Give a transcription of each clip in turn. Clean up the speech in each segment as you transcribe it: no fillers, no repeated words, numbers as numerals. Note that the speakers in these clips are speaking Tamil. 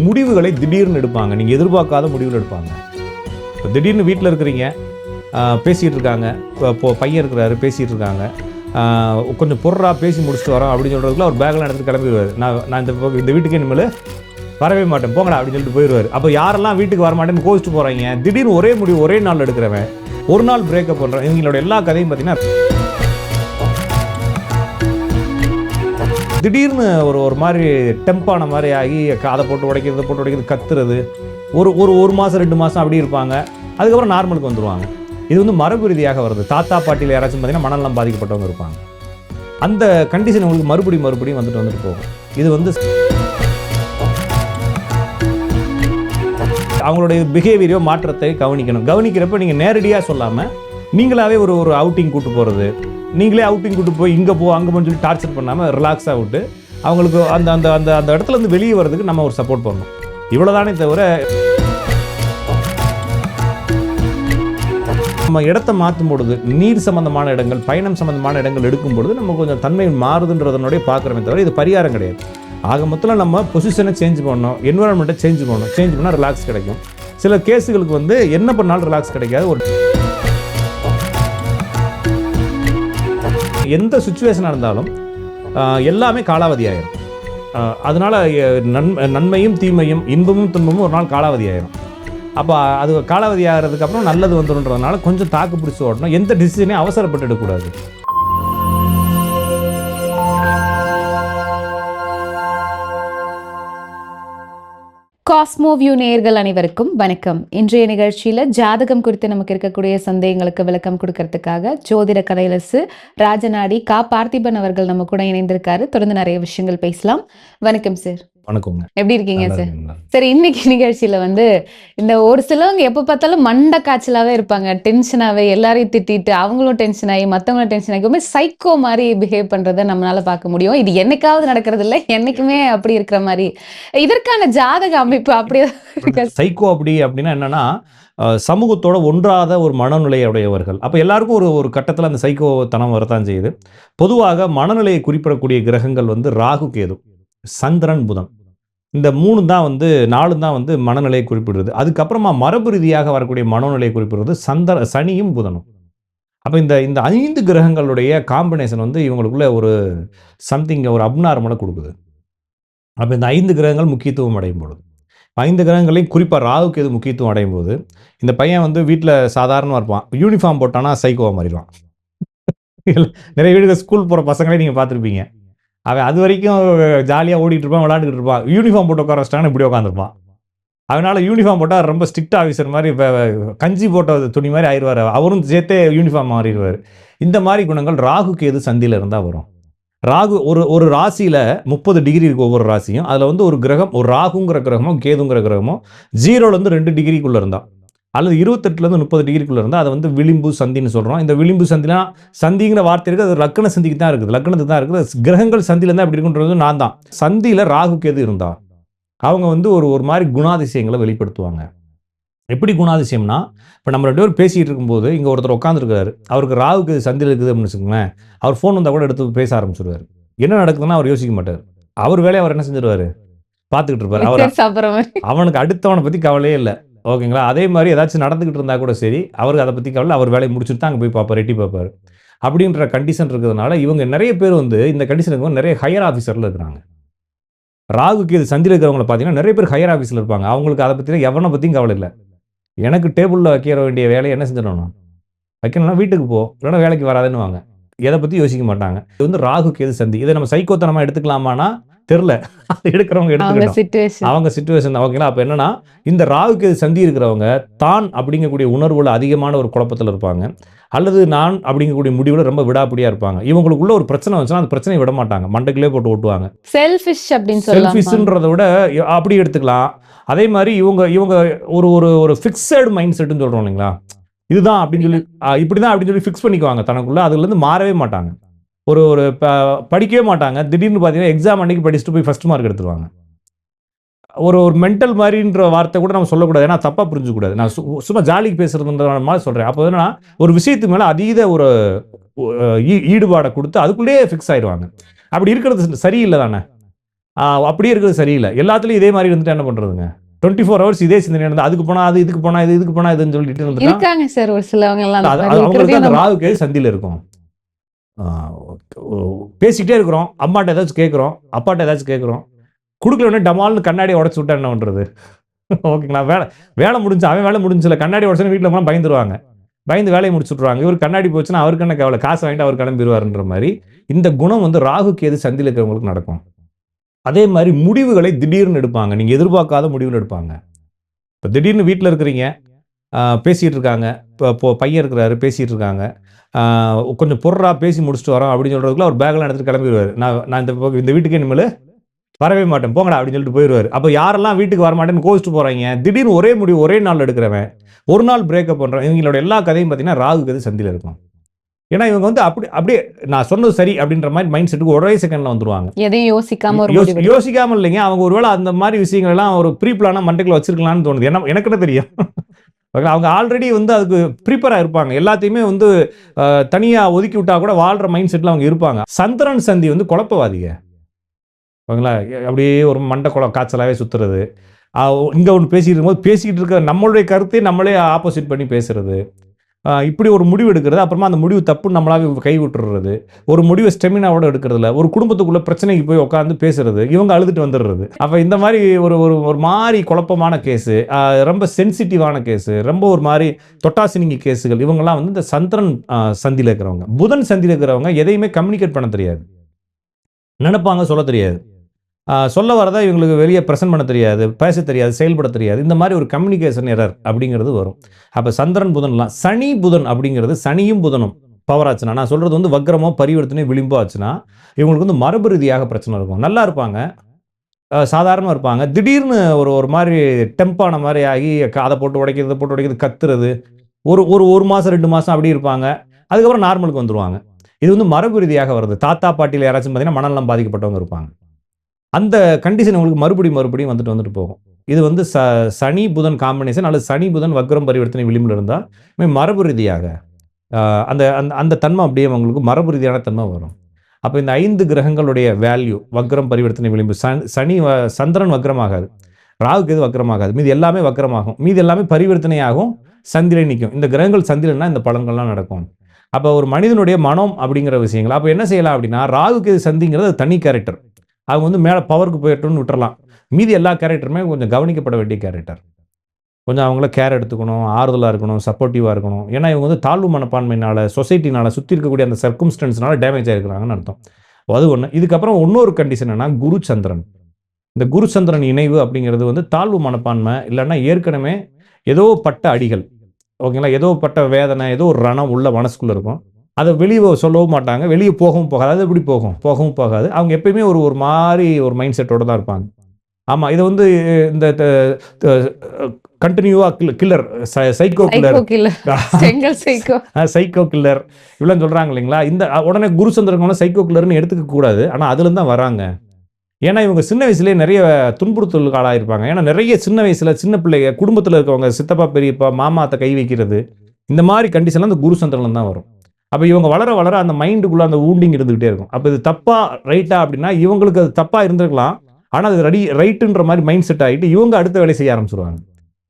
முடிவுகளை திடீர்னு எடுப்பாங்க. நீங்கள் எதிர்பார்க்காத முடிவுகள் எடுப்பாங்க. இப்போ திடீர்னு வீட்டில் இருக்கிறீங்க, பேசிகிட்டு இருக்காங்க, இப்போ பையன் இருக்கிறாரு, பேசிகிட்டு இருக்காங்க, கொஞ்சம் பொருளா பேசி முடிச்சுட்டு வரோம் அப்படின்னு சொல்கிறதுக்குள்ள ஒரு பேக்கெலாம் எடுத்து கிளம்பிடுவார். நான் இந்த வீட்டுக்கு இனிமேல் வரவே மாட்டேன் போங்கடா அப்படின்னு சொல்லிட்டு போயிடுவார். அப்போ யாரெல்லாம் வீட்டுக்கு வர மாட்டேன்னு கோவிச்சுட்டு போகிறாங்க, திடீர்னு ஒரே முடிவு ஒரே நாள் எடுக்கிறவன், ஒரு நாள் பிரேக்கப் பண்ணுறேன். இவங்களோட எல்லா கதையும் பார்த்தீங்கன்னா திடீர்னு ஒரு மாதிரி டெம்பான மாதிரி ஆகி அதை போட்டு உடைக்கிறது கத்துறது, ஒரு மாதம் 2 மாதம் அப்படி இருப்பாங்க. அதுக்கப்புறம் நார்மலுக்கு வந்துடுவாங்க. இது வந்து மரபு ரீதியாக வருது. தாத்தா பாட்டியில் யாராச்சும் பார்த்தீங்கன்னா மனநலம் பாதிக்கப்பட்டவங்க இருப்பாங்க. அந்த கண்டிஷன் உங்களுக்கு மறுபடியும் வந்துட்டு போகும். இது வந்து அவங்களுடைய பிஹேவியரோ மாற்றத்தை கவனிக்கிறப்ப நீங்கள் நேரடியாக சொல்லாமல் நீங்களாவே ஒரு அவுட்டிங் கூட்டு போகிறது, நீங்களே அவுட்டிங் கூட்டு போய் இங்கே அங்கே போன்னு சொல்லி டார்ச்சர் பண்ணாமல் ரிலாக்ஸாக விட்டு அவங்களுக்கு அந்த அந்த அந்த அந்த இடத்துல இருந்து வெளியே வர்றதுக்கு நம்ம ஒரு சப்போர்ட் பண்ணணும். இவ்வளோதானே தவிர நம்ம இடத்த மாற்றும் பொழுது, நீர் சம்பந்தமான இடங்கள், பயணம் சம்பந்தமான இடங்கள் எடுக்கும் பொழுது நம்ம கொஞ்சம் தன்மை மாறுதுன்றதனுடைய பார்க்குறமே தவிர இது பரிகாரம் கிடையாது. ஆக மொத்தத்தில் நம்ம பொசிஷனை சேஞ்ச் பண்ணணும், என்விரான்மெண்ட்டை சேஞ்ச் பண்ணால் ரிலாக்ஸ் கிடைக்கும். சில கேஸுகளுக்கு வந்து என்ன பண்ணாலும் ரிலாக்ஸ் கிடைக்காது. ஒரு எந்த சுச்சுவேஷனாக இருந்தாலும் எல்லாமே காலாவதி ஆயிரும். அதனால் நன்மையும் தீமையும் இன்பமும் துன்பமும் ஒரு நாள் காலாவதி ஆயிரும். அப்போ அது காலாவதி ஆகிறதுக்கப்புறம் நல்லது வந்துடுன்றதுனால கொஞ்சம் தாக்கு பிடிச்சி ஓடணும். எந்த டிசிஷனையும் அவசரப்பட்டு எடுக்கக்கூடாது. காஸ்மோ வியூ நேயர்கள் அனைவருக்கும் வணக்கம். இன்றைய நிகழ்ச்சியில் ஜாதகம் குறித்து நமக்கு இருக்கக்கூடிய சந்தேகங்களுக்கு விளக்கம் கொடுக்கறதுக்காக ஜோதிட கதையரசு ராஜநாடி கா பார்த்திபன் அவர்கள் நம்ம கூட இணைந்திருக்காரு. தொடர்ந்து நிறைய விஷயங்கள் பேசலாம். வணக்கம் சார். வணக்கங்க. எப்படி இருக்கீங்க சார்? சரி, இன்னைக்கு நிகழ்ச்சியில வந்து இந்த ஒரு சிலவங்க எப்ப பார்த்தாலும் மண்டை காய்ச்சலாவே இருப்பாங்க, டென்ஷனாவே, எல்லாரையும் திட்டிட்டு அவங்களும் டென்ஷன் ஆகி மற்றவங்களும் டென்ஷன் ஆகி சைக்கோ மாதிரி பிஹேவ் பண்றதை நம்மளால பார்க்க முடியும். இது என்னைக்காவது நடக்கிறது இல்லை, என்னைக்குமே அப்படி இருக்கிற மாதிரி. இதற்கான ஜாதக அமைப்பு அப்படியே சைக்கோ அப்படின்னா என்னன்னா சமூகத்தோட ஒன்றாத ஒரு மனநிலையுடையவர்கள். அப்போ எல்லாருக்கும் ஒரு கட்டத்தில் அந்த சைக்கோ தனம் வரத்தான் செய்யுது. பொதுவாக மனநிலையை குறிப்பிடக்கூடிய கிரகங்கள் வந்து ராகு, கேது, சந்திரன், புதன். இந்த 4 தான் வந்து மனநிலையை குறிப்பிடுறது. அதுக்கப்புறமா மரபு ரீதியாக வரக்கூடிய மனநிலையை குறிப்பிடுறது சனியும் புதனும். அப்போ இந்த 5 கிரகங்களுடைய காம்பினேஷன் வந்து இவங்களுக்குள்ள ஒரு சம்திங், ஒரு அப்நார்மலை கொடுக்குது. அப்போ இந்த 5 கிரகங்கள் முக்கியத்துவம் அடையும் பொழுது, 5 கிரகங்களையும் குறிப்பாக ராகுக்கு எது முக்கியத்துவம் அடையும் போது, இந்த பையன் வந்து வீட்டில் சாதாரணமாக இருப்பான், யூனிஃபார்ம் போட்டானா சைக்கோவாக மாறிடுவான். நிறைய வீடுகள் ஸ்கூல் போகிற பசங்களே நீங்கள் பார்த்துருப்பீங்க. அவன் அது வரைக்கும் ஜாலியாக ஓடிட்டு இருப்பான், விளையாண்டுக்கிட்டு இருப்பான். யூனிஃபார்ம் போட்டு உட்கார வச்சிட்டாங்கன்னா இப்படி உட்காந்துருப்பான். அதனால் யூனிஃபார்ம் போட்டால் ரொம்ப ஸ்ட்ரிக்ட் ஆஃபீஸர் மாதிரி, கஞ்சி போட்ட துணி மாதிரி ஆயிடுவார். அவரும் சேர்த்தே யூனிஃபார்ம் மாறிடுவார். இந்த மாதிரி குணங்கள் ராகுக்கு எது சந்தியில் இருந்தால் வரும். ராகு ஒரு ராசியில் 30 டிகிரி இருக்குது ஒவ்வொரு ராசியும். அதில் வந்து ஒரு கிரகம், ஒரு ராகுங்கிற கிரகமோ கேதுங்கிற கிரகமோ 0லேருந்து 2 டிகிரிக்குள்ளே இருந்தால், அல்லது 28லேருந்து 30 டிகிரிக்குள்ளே இருந்தால் அதை வந்து விளிம்பு சந்தின்னு சொல்கிறோம். இந்த விளிம்பு சந்தினா, சந்திங்கிற வார்த்தை இருக்குது, அது லக்ன சந்திக்கு தான் இருக்குது, லக்னத்துக்கு தான் இருக்குது. கிரகங்கள் சந்தியில் இருந்தால் அப்படி இருக்குன்றது நான் தான். சந்தியில் ராகு கேது இருந்தால் அவங்க வந்து ஒரு மாதிரி குணாதிசயங்களை வெளிப்படுத்துவாங்க. எப்படி குணாதிசயம்னா, இப்போ நம்ம 2 பேரும் பேசிகிட்டு இருக்கும்போது இங்கே ஒருத்தர் உட்காந்துருக்காரு, அவருக்கு ராகு கேது சந்தியில் இருக்குது அப்படின்னு வச்சுக்கோங்களேன். அவர் ஃபோன் வந்தால் கூட எடுத்து பேச ஆரம்பிச்சிடுவார். என்ன நடக்குதுன்னா அவர் யோசிக்க மாட்டார். அவர் வேலையை அவர் என்ன செஞ்சிருவார், பார்த்துக்கிட்டு இருப்பார். அவனுக்கு அடுத்தவனை பற்றி கவலையே இல்லை. ஓகேங்களா? அதே மாதிரி ஏதாச்சும் நடந்துக்கிட்டு இருந்தால் கூட சரி, அவருக்கு அதை பற்றி கவலை, அவர் வேலையை முடிச்சுட்டு தான் அங்கே போய் பார்ப்பார், எட்டி பார்ப்பார். அப்படின்ற கண்டிஷன் இருக்கிறதுனால இவங்க நிறைய பேர் வந்து இந்த கண்டிஷனுக்கு நிறைய ஹையர் ஆஃபீஸரில் இருக்கிறாங்க. ராகுக்கு இது சந்தியில் இருக்கிறவங்களை பார்த்தீங்கன்னா நிறைய பேர் ஹையர் ஆஃபீஸில் இருப்பாங்க. அவங்களுக்கு அதை பற்றின எவனை பற்றியும் கவலை இல்லை. எனக்கு டேபிளில் வைக்க வேண்டிய வேலையை என்ன செஞ்சிடணும், வைக்கணும்னா வீட்டுக்கு போ, இல்லைன்னா வேலைக்கு வராதுன்னு வாங்க. எதை பற்றி யோசிக்க மாட்டாங்க. இது வந்து ராகுக்கு எது சந்தி. இதை நம்ம சைக்கோத்தனமாக எடுத்துக்கலாமான்னா தெரில, எடுக்கிறவங்க எடுத்துக்கணும், அவங்க சிச்சுவேஷன். ஓகேங்களா? அப்போ என்னன்னா, இந்த ராகுக்கு எது சந்தி இருக்கிறவங்க தான் அப்படிங்கக்கூடிய உணர்வுல அதிகமான ஒரு குழப்பத்தில் இருப்பாங்க, அல்லது நான் அப்படிங்கக்கூடிய முடிவில் ரொம்ப விடாப்பிடியாக இருப்பாங்க. இவங்களுக்குள்ள ஒரு பிரச்சனை வந்துச்சுன்னா அந்த பிரச்சனையை விட மாட்டாங்க, மண்டைக்குள்ளே போட்டு ஓட்டுவாங்க. செல்ஃபிஷ்ன்றதை விட அப்படி எடுத்துக்கலாம். அதே மாதிரி இவங்க ஒரு ஃபிக்ஸட் மைண்ட் செட்டுன்னு சொல்கிறோம் இல்லைங்களா, இதுதான் அப்படின்னு சொல்லி, இப்படி தான் அப்படின்னு சொல்லி ஃபிக்ஸ் பண்ணிக்குவாங்க தனக்குள்ள. அதுலேருந்து மாறவே மாட்டாங்க. ஒரு படிக்கவே மாட்டாங்க. திடீர்னு பார்த்தீங்கன்னா எக்ஸாம் அன்னைக்கு படிச்சுட்டு போய் ஃபர்ஸ்ட் மார்க் எடுத்துருவாங்க. ஒரு மென்டல் மாதிரின்ற வார்த்தை கூட நம்ம சொல்லக்கூடாது, ஏன்னா தப்பாக புரிஞ்சுக்கூடாது. நான் சும்மா ஜாலிக்கு பேசுறதுன்ற மாதிரி சொல்கிறேன். அப்போ என்னன்னா, ஒரு விஷயத்து மேலே அதீத ஒரு ஈடுபாடை கொடுத்து அதுக்குள்ளேயே ஃபிக்ஸ் ஆயிடுவாங்க. அப்படி இருக்கிறது சரியில்லை தானே. அப்படியே இருக்கிறது சரியில்லை. எல்லாத்துலயும் இதே மாதிரி இருந்துட்டு என்ன பண்றதுங்க? 24 ஹவர்ஸ் இதே சிந்தனை இருந்தா அதுக்கு போனா அது, இதுக்கு போனா இது, இதுக்கு போனா இதுன்னு சொல்லிட்டு இருந்துட்டா இருக்காங்க சார் ஒரு சிலவங்க எல்லாம் அந்த மாதிரி அவங்களுக்கு இருக்கிறதையும் அந்த நம்ம ராகு கேது சந்தியில இருக்கும். ஆ, பேசிக்கிட்டே இருக்கிறோம், அம்மாட்ட ஏதாச்சும் கேட்குறோம், அப்பாட்ட ஏதாச்சும் கேட்குறோம், குடுக்கல உடனே டமால்னு கண்ணாடியை உடச்சு விட்டா என்ன பண்றது? ஓகேங்களா? வேலை வேலை முடிஞ்சு அவன் வேலை முடிஞ்சுல, கண்ணாடி உடச்சுன்னா வீட்டில் போனால் பயந்துருவாங்க, பயந்து வேலையை முடிச்சு விட்ருவாங்க. இவர் கண்ணாடி போச்சுன்னா அவருக்கு என்ன கவலை, காசு வாங்கிட்டு அவர் கிளம்பிடுவாருன்ற மாதிரி இந்த குணம் வந்து ராகு கேது சந்தியில் இருக்கிறவங்களுக்கு நடக்கும். அதே மாதிரி முடிவுகளை திடீர்னு எடுப்பாங்க, நீங்க எதிர்பார்க்காத முடிவுகள் எடுப்பாங்க. இப்போ திடீர்னு வீட்டில் இருக்கிறீங்க, பேசிகிட்டு இருக்காங்க, இப்போ பையன் இருக்கிறாரு பேசிகிட்டு இருக்காங்க, கொஞ்சம் பொருளா பேசி முடிச்சுட்டு வரோம் அப்படின்னு சொல்கிறதுக்குள்ள அவர் பேக்கெல்லாம் எடுத்துட்டு கிளம்பிடுவார். நான் இந்த வீட்டுக்கு இனிமேல் வரவே மாட்டேன் போங்கடா அப்படின்னு சொல்லிட்டு போயிடுவார். அப்போ யாரெல்லாம் வீட்டுக்கு வர மாட்டேன்னு கோவிச்சுட்டு போகிறாங்க, திடீர்னு ஒரே முடிவு ஒரே நாள் எடுக்கிறவன், ஒரு நாள் பிரேக்கப் பண்ணுறேன், இவங்களோட எல்லா கதையும் பார்த்தீங்கன்னா ராகு கேது சந்தியில் இருக்கும். ஏன்னா இவங்க வந்து அப்படியே நான் சொன்னது சரி அப்படின்ற மாதிரி மைண்ட் செட்டுக்கு ஒரே செகண்ட்ல வந்துருவாங்க. எதையும் யோசிக்காம ஒரு முடிவு எடுப்பாங்க. யோசிக்காம இல்லைங்க, அவங்க ஒருவேளை அந்த மாதிரி விஷயங்கள் எல்லாம் ஒரு ப்ரீ பிளானா மண்டைக்குள்ள வச்சிருக்கலாம்னு தோணுது. எனக்கு என்ன தெரியும். அவங்க ஆல்ரெடி வந்து அதுக்கு ப்ரிப்பேரா இருப்பாங்க. எல்லாத்தையுமே வந்து தனியா ஒதுக்கி விட்டா கூட வாழ்ற மைண்ட் செட்ல அவங்க இருப்பாங்க. சந்திரன் சந்தி வந்து குழப்பவாதிங்க. ஓகேங்களா? அப்படியே ஒரு மண்டை காய்ச்சலாவே சுத்துறது, இங்க ஒன்று பேசிட்டு இருக்கும்போது பேசிக்கிட்டு இருக்க நம்மளுடைய கருத்தை நம்மளே ஆப்போசிட் பண்ணி பேசுறது, இப்படி ஒரு முடிவு எடுக்கிறது, அப்புறமா அந்த முடிவு தப்புன்னு நம்மளாவே கை விட்டுறது, ஒரு முடிவை ஸ்டெமினாவோட எடுக்கிறதுல, ஒரு குடும்பத்துக்குள்ள பிரச்சனைக்கு போய் உட்காந்து பேசுறது, இவங்க அழுதுட்டு வந்துடுறது. அப்போ இந்த மாதிரி ஒரு மாதிரி குழப்பமான கேஸு, ரொம்ப சென்சிட்டிவான கேஸு, ரொம்ப ஒரு மாதிரி தொட்டாசினிங்கி கேஸுகள், இவங்கெல்லாம் வந்து இந்த சந்திரன் சந்தியில் இருக்கிறவங்க. புதன் சந்தியில் இருக்கிறவங்க எதையுமே கம்யூனிகேட் பண்ண தெரியாது, நினைப்பாங்க சொல்ல தெரியாது, சொல்ல வரதா இவங்களுக்கு வெளியே ப்ரெசென்ட் பண்ண தெரியாது, பேச தெரியாது, செயல்பட தெரியாது. இந்த மாதிரி ஒரு கம்யூனிகேஷன் எரர் அப்படிங்கிறது வரும். அப்போ சந்திரன் புதன்லாம், சனி புதன் அப்படிங்கிறது, சனியும் புதனும் பவர் ஆச்சுன்னா, நான் சொல்கிறது வந்து வக்ரமோ பரிவர்த்தனை விளிம்போ ஆச்சுன்னா இவங்களுக்கு வந்து மரபு ரீதியாக பிரச்சனை இருக்கும். நல்லா இருப்பாங்க, சாதாரணமாக இருப்பாங்க, திடீர்னு ஒரு மாதிரி டெம்பான மாதிரி ஆகி அதை போட்டு உடைக்கிறது கத்துறது, ஒரு மாதம் 2 மாதம் அப்படி இருப்பாங்க, அதுக்கப்புறம் நார்மலுக்கு வந்துடுவாங்க. இது வந்து மரபு ரீதியாக வருது. தாத்தா பாட்டியில் யாராச்சும் பார்த்தீங்கன்னா மனநலம் பாதிக்கப்பட்டவங்க இருப்பாங்க. அந்த கண்டிஷன் உங்களுக்கு மறுபடியும் வந்துட்டு போகும். இது வந்து சனி புதன் காம்பினேஷன், அல்லது சனி புதன் வக்ரம் பரிவர்த்தனை விளிம்பில் இருந்தால் மரபு ரீதியாக அந்த அந்த தன்மை அப்படியே உங்களுக்கு மரபு ரீதியான தன்மை வரும். அப்போ இந்த 5 கிரகங்களுடைய வேல்யூ, வக்ரம் பரிவர்த்தனை விளிம்பு, சனி சந்திரன் வக்ரமாகாது, ராகு கேது வக்ரமாகாது, மீது எல்லாமே வக்ரமாகும், மீது எல்லாமே பரிவர்த்தனையாகும், சந்திரன் நிற்கும். இந்த கிரகங்கள் சந்திரன்னா இந்த பலன்கள்லாம் நடக்கும். அப்போ ஒரு மனிதனுடைய மனம் அப்படிங்கிற விஷயங்கள் அப்போ என்ன செய்யலாம் அப்படின்னா, ராகு கேது சந்திங்கிறது தனி கேரக்டர், அவங்க வந்து மேலே பவருக்கு போயிட்டோன்னு விட்டுறலாம். மீதி எல்லா கேரக்டருமே கொஞ்சம் கவனிக்கப்பட வேண்டிய கேரக்டர், கொஞ்சம் அவங்கள கேர் எடுத்துக்கணும், ஆறுதலாக இருக்கணும், சப்போர்ட்டிவாக இருக்கணும். ஏன்னா இவங்க வந்து தாழ்வு மனப்பான்மையினால், சொசைட்டினால், சுற்றி இருக்கக்கூடிய அந்த சர்க்கம்ஸ்டன்ஸ்னால டேமேஜ் ஆகிருக்கிறாங்கன்னு அர்த்தம். அது ஒன்று. இதுக்கப்புறம் இன்னொரு கண்டிஷன் என்னன்னா, குரு சந்திரன். இந்த குரு சந்திரன் இணைவு அப்படிங்கிறது வந்து தாழ்வு மனப்பான்மை, இல்லைன்னா ஏற்கனவே ஏதோ பட்ட அடிகள், ஓகேங்களா, ஏதோ பட்ட வேதனை, ஏதோ ஒரு ரணம் உள்ள மனசுக்குள்ளே இருக்கும், அதை வெளியே சொல்லவும் மாட்டாங்க, வெளியே போகவும் போகாது. அது எப்படி போகவும் போகாது. அவங்க எப்பயுமே ஒரு மாதிரி ஒரு மைண்ட் செட்டோடு தான் இருப்பாங்க. ஆமாம், இதை வந்து இந்த கண்டினியூவாக killer, psycho killer, psycho killer இவ்வளோ சொல்கிறாங்க இல்லைங்களா. இந்த உடனே குரு சந்திரன் சைக்கோ கில்லர்னு எடுத்துக்க கூடாது, ஆனால் அதுலேருந்து தான் வராங்க. ஏன்னா இவங்க சின்ன வயசுலேயே நிறைய துன்புறுத்தலுக்கு ஆளாயிருப்பாங்க. ஏன்னா நிறைய சின்ன வயசில் சின்ன பிள்ளைங்க, குடும்பத்தில் இருக்கவங்க சித்தப்பா பெரியப்பா மாமாத்தை கை வைக்கிறது, இந்த மாதிரி கண்டிஷன்லாம் அந்த குரு சந்திரன் தான் வரும். அப்போ இவங்க வளர அந்த மைண்டுக்குள்ளே அந்த ஊண்டிங் இருந்துகிட்டே இருக்கும். அப்போ இது தப்பா ரைட்டா அப்படின்னா, இவங்களுக்கு அது தப்பாக இருந்திருக்கலாம், ஆனால் அது ரைட்டுன்ற மாதிரி மைண்ட் செட் ஆகிட்டு இவங்க அடுத்த வேலை செய்ய ஆரம்பிச்சிருவாங்க.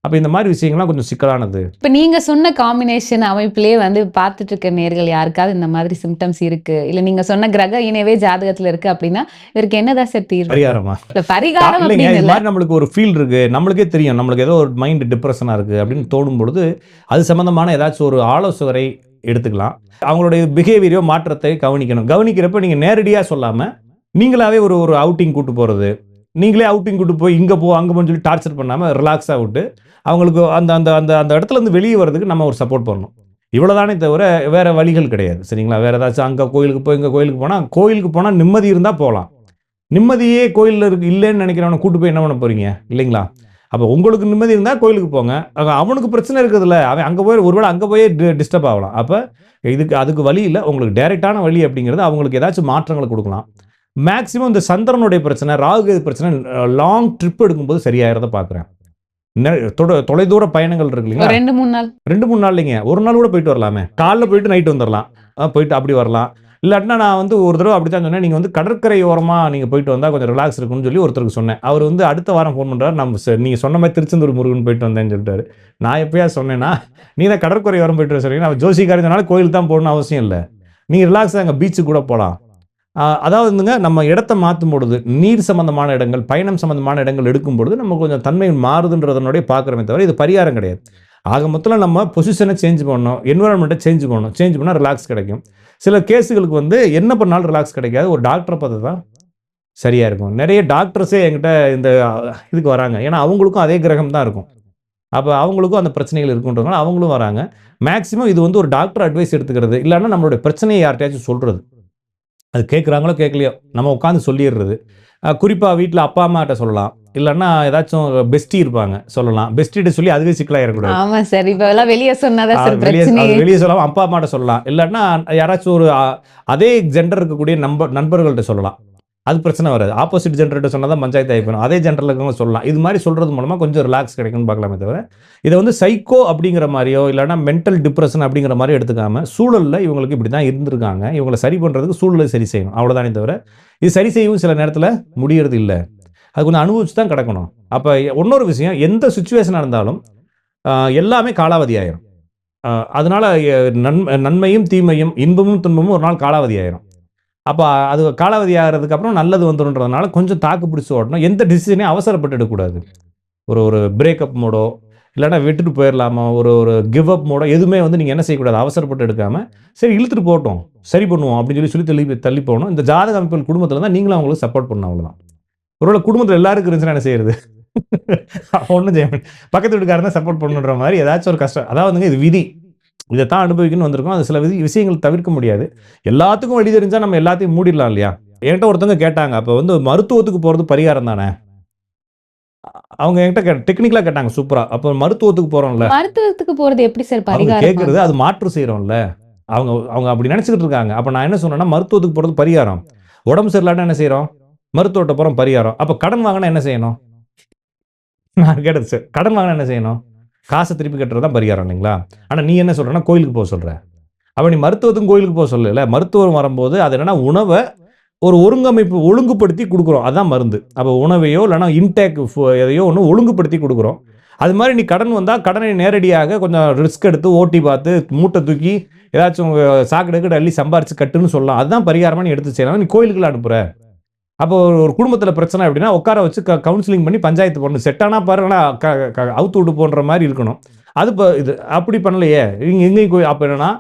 அப்போ இந்த மாதிரி விஷயங்கள்லாம் கொஞ்சம் சிக்கலானது. இப்போ நீங்கள் சொன்ன காம்பினேஷன் அமைப்பிலேயே வந்து பார்த்துட்டு இருக்க நேர்கள் யாருக்காவது இந்த மாதிரி சிம்டம்ஸ் இருக்கு, இல்லை நீங்கள் சொன்ன கிரக இணைவே ஜாதகத்தில் இருக்கு அப்படின்னா, இதற்கு என்னதான் சார் தீர்வு? பரிகாரமா? பரிகாரம் இல்லைங்க, இது மாதிரி நம்மளுக்கு ஒரு ஃபீல் இருக்கு, நம்மளுக்கே தெரியும் நம்மளுக்கு ஏதோ ஒரு மைண்ட் டிப்ரெஷனாக இருக்குது அப்படின்னு தோணும் பொழுது, அது சம்மந்தமான ஏதாச்சும் ஒரு ஆலோசகரை எடுத்துக்கலாம். அவங்களுடைய பிஹேவியரோ மாற்றத்தை கவனிக்கணும். கவனிக்கிறப்ப நீங்கள் நேரடியாக சொல்லாமல் நீங்களாவே ஒரு அவுட்டிங் கூட்டு போகிறது, நீங்களே அவுட்டிங் கூட்டு போய் இங்கே அங்கே போன்னு சொல்லி டார்ச்சர் பண்ணாமல் ரிலாக்ஸாக விட்டு அவங்களுக்கு அந்த அந்த அந்த அந்த இடத்துல இருந்து வெளியே வர்றதுக்கு நம்ம ஒரு சப்போர்ட் பண்ணணும். இவ்வளோதானே தவிர வேறு வழிகள் கிடையாது. சரிங்களா? வேறு ஏதாச்சும் அங்கே கோயிலுக்கு போய் இங்கே கோயிலுக்கு போனால் நிம்மதி இருந்தால் போகலாம். நிம்மதியே கோயிலில் இல்லைன்னு நினைக்கிறவனை கூட்டு போய் என்ன பண்ண போகிறீங்க இல்லைங்களா? அப்போ உங்களுக்கு நிம்மதி இருந்தால் கோயிலுக்கு போங்க, அவனுக்கு பிரச்சனை இருக்குதுல்ல, அவன் அங்கே போய் ஒருவேளை அங்கே போய் டிஸ்டர்ப் ஆகலாம். அப்போ அதுக்கு வழி இல்லை, உங்களுக்கு டைரெக்டான வழி அப்படிங்கிறது அவங்களுக்கு ஏதாச்சும் மாற்றங்களை கொடுக்கலாம். மேக்ஸிமம் இந்த சந்திரனுடைய பிரச்சனை, ராகு பிரச்சனை லாங் ட்ரிப் எடுக்கும்போது சரியாகிறத பார்க்குறேன். தொலைதூர பயணங்கள் இருக்கு இல்லைங்களா, 2-3 நாள் இல்லைங்க, ஒரு நாள் கூட போயிட்டு வரலாமே. காலைல போயிட்டு நைட்டு வந்துடலாம், போயிட்டு அப்படி வரலாம். இல்லாட்டினா நான் வந்து ஒரு தடவை அப்படி தான் சொன்னேன், நீங்கள் வந்து கடற்கரை ஓரமாக நீங்கள் போயிட்டு வந்தால் கொஞ்சம் ரிலாக்ஸ் இருக்குன்னு சொல்லி ஒருத்தருக்கு சொன்னேன். அவர் வந்து அடுத்த வாரம் ஃபோன் பண்ணுறாரு, நம்ம நீங்கள் சொன்ன மாதிரி திருச்செந்தூர் முருகன் போயிட்டு வந்தேன்னு சொல்லிட்டாரு. நான் எப்பயா சொன்னேன்னா, நீ தான் கடற்கரை ஓரம் போயிட்டு வர சொன்னீங்க, நான் ஜோசிக்காரனால கோயில் தான் போகணும்னு அவசியம் இல்லை, நீங்கள் ரிலாக்ஸாக அங்கே பீச்சுக்கு கூட போகலாம். அதாவது வந்துங்க, நம்ம இடத்த மாற்றும் பொழுது, நீர் சம்பந்தமான இடங்கள், பயணம் சம்பந்தமான இடங்கள் எடுக்கும் பொழுது நம்ம கொஞ்சம் தன்மை மாறுதுன்றதனுடைய பார்க்குறமே தவிர இது பரிகாரம் கிடையாது. ஆக மொத்தத்தில் நம்ம பொசிஷனை சேஞ்ச் பண்ணணும், என்விரான்மெண்ட்டை சேஞ்ச் பண்ணணும். சேஞ்ச் பண்ணால் ரிலாக்ஸ் கிடைக்கும். சில கேஸுகளுக்கு வந்து என்ன பண்ணாலும் ரிலாக்ஸ் கிடைக்காது. ஒரு டாக்டரை பார்த்து தான் சரியாக இருக்கும். நிறைய டாக்டர்ஸே என்கிட்ட இந்த இதுக்கு வராங்க. ஏன்னா அவங்களுக்கும் அதே கிரகம் தான் இருக்கும். அப்போ அவங்களுக்கும் அந்த பிரச்சனைகள் இருக்குன்றதுனால அவங்களும் வராங்க. மேக்ஸிமம் இது வந்து ஒரு டாக்டர் அட்வைஸ் எடுத்துக்கிறது, இல்லைன்னா நம்மளுடைய பிரச்சனையை யார்கிட்டயாச்சும் சொல்கிறது. அது கேட்குறாங்களோ கேட்கலையோ நம்ம உட்காந்து சொல்லிடுறது. குறிப்பாக வீட்டில் அப்பா அம்மாட்ட சொல்லலாம், இல்லைன்னா ஏதாச்சும் பெஸ்டி இருப்பாங்க சொல்லலாம். பெஸ்டிகிட்ட சொல்லி அதுவே சிக்கலாயிடக்கூடாது. ஆமா சார். இப்ப எல்லாம் வெளியே சொன்னாதான் சார் வெளியே பிரச்சனை. வெளியே சொல்லாமல் அப்பா அம்மாட்ட சொல்லலாம், இல்லைன்னா யாராச்சும் ஒரு அதே ஜெண்டர் இருக்கக்கூடிய நண்பர்கள்ட்ட சொல்லலாம். அது பிரச்சனை வராது. ஆப்போசிட் ஜெண்டர்கிட்ட சொன்னால் தான் பஞ்சாயத்து ஆகிப்போம். அதே ஜெண்டரில் இருக்கவங்க சொல்லலாம். இது மாதிரி சொல்கிறது மூலமாக கொஞ்சம் ரிலாக்ஸ் கிடைக்கும்னு பார்க்கலாமே தவிர, இதை வந்து சைக்கோ அப்படிங்கிற மாதிரியோ இல்லைனா மென்டல் டிப்ரெஷன் அப்படிங்கிற மாதிரி எடுத்துக்காமல், சூழலில் இவங்களுக்கு இப்படி தான் இருந்திருக்காங்க, இவங்களை சரி பண்ணுறதுக்கு சூழலை சரி செய்யணும், அவ்வளோதானே தவிர இது சரி செய்யவும் சில நேரத்தில் முடியறது இல்லை. அது கொஞ்சம் அனுபவிச்சு தான் கிடக்கணும். அப்போ இன்னொரு விஷயம், எந்த சுச்சுவேஷனாக இருந்தாலும் எல்லாமே காலாவதி ஆயிரும். அதனால நன்மையும் தீமையும், இன்பமும் துன்பமும் ஒரு நாள் காலாவதி ஆயிரும். அப்போ அது காலாவதி ஆகிறதுக்கு அப்புறம் நல்லது வந்துடும்ன்றதுனால கொஞ்சம் தாக்கு பிடிச்சி ஓடணும். எந்த டிசிஷனையும் அவசரப்பட்டு எடுக்கக்கூடாது. ஒரு பிரேக்கப் மோடோ இல்லைனா விட்டுட்டு போயிடலாமா, ஒரு கிவ் அப் மோடோ எதுவுமே வந்து நீங்கள் என்ன செய்யக்கூடாது, அவசரப்பட்டு எடுக்காமல் சரி இழுத்துட்டு போகட்டும், சரி பண்ணுவோம் அப்படின்னு சொல்லி தள்ளி போகணும். இந்த ஜாதக அமைப்புகள் குடும்பத்தில் தான் நீங்களும் அவங்களுக்கு சப்போர்ட் பண்ணணும், அவ்வளோதான். ஒருவேளை குடும்பத்தில் எல்லாருக்கும் இருந்துச்சுன்னா என்ன செய்யறது, ஒன்றும் செய்ய முடியும். பக்கத்து வீட்டுக்காரன் தான் சப்போர்ட் பண்ணுன்ற மாதிரி ஏதாச்சும் ஒரு கஷ்டம். அதாவதுங்க இது விதி, இதைத்தான் அனுபவிக்கணும்னு வந்திருக்கோம். அது சில விஷயங்கள் தவிர்க்க முடியாது. எல்லாத்துக்கும் வழி தெரிஞ்சால் நம்ம எல்லாத்தையும் மூடிடலாம் இல்லையா? என்கிட்ட ஒருத்தவங்க கேட்டாங்க, அப்போ வந்து மருத்துவத்துக்கு போகிறது பரிகாரம் தானே, அவங்க என்கிட்ட டெக்னிக்கலாக கேட்டாங்க சூப்பராக. அப்போ மருத்துவத்துக்கு போகிறோம்ல, மருத்துவத்துக்கு போறது எப்படி சார் அவங்க பரிகாரம்? கேட்குறது அது மாற்று செய்கிறோம்ல, அவங்க அப்படி நினச்சிக்கிட்டு இருக்காங்க. அப்போ நான் என்ன சொன்னேன்னா, மருத்துவத்துக்கு போகிறது பரிகாரம், உடம்பு சரியில்லாட்டா என்ன செய்கிறோம், மருத்துவர்கிட்ட போகிறோம் பரிகாரம். அப்போ கடன் வாங்கினா என்ன செய்யணும், நான் கேட்டது சார், கடன் வாங்கினா என்ன செய்யணும், காசை திருப்பி கட்டுறது தான் பரிகாரம் இல்லைங்களா? ஆனால் நீ என்ன சொல்கிறேன்னா கோயிலுக்கு போக சொல்கிற. அப்போ நீ மருத்துவத்துக்கும் கோயிலுக்கு போக சொல்லல. மருத்துவம் வரும்போது அது என்னென்னா உணவை ஒரு ஒருங்கமைப்பு ஒழுங்குபடுத்தி கொடுக்குறோம், அதுதான் மருந்து. அப்போ உணவையோ இல்லைனா இன்டேக் எதையோ ஒன்று ஒழுங்குபடுத்தி கொடுக்குறோம். அது மாதிரி நீ கடன் வந்தால் கடனை நேரடியாக கொஞ்சம் ரிஸ்க் எடுத்து ஓட்டி பார்த்து மூட்டை தூக்கி ஏதாச்சும் சாக்கடைக்கு அள்ளி சம்பாரிச்சு கட்டுன்னு சொல்லலாம். அதுதான் பரிகாரமாக நீ எடுத்து செய்யலாம். நீ கோயிலுக்குள்ள அனுப்புகிற. அப்போ ஒரு குடும்பத்தில் பிரச்சனை அப்படின்னா உட்கார வச்சு கவுன்சிலிங் பண்ணி பஞ்சாயத்து பண்ணணும். செட்டானா பாருன்னா அவுத்து விட்டு போன்ற மாதிரி இருக்கணும். அது இப்போ இது அப்படி பண்ணலையே, இங்கே எங்கேயும் அப்போ என்னென்னா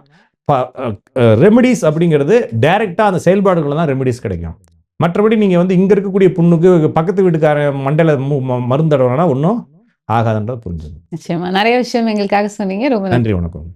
ரெமெடிஸ் அப்படிங்கிறது டைரெக்டாக அந்த செயல்பாடுகளில் தான் ரெமெடிஸ் கிடைக்கும். மற்றபடி நீங்கள் வந்து இங்கே இருக்கக்கூடிய புண்ணுக்கு பக்கத்து வீட்டுக்காரன் மண்டையில் மருந்தடவுனா ஒன்றும் ஆகாதுன்றதை புரிஞ்சுங்க. நிச்சயமா நிறைய விஷயம் எங்களுக்காக சொன்னீங்க. ரொம்ப நன்றி, வணக்கம்.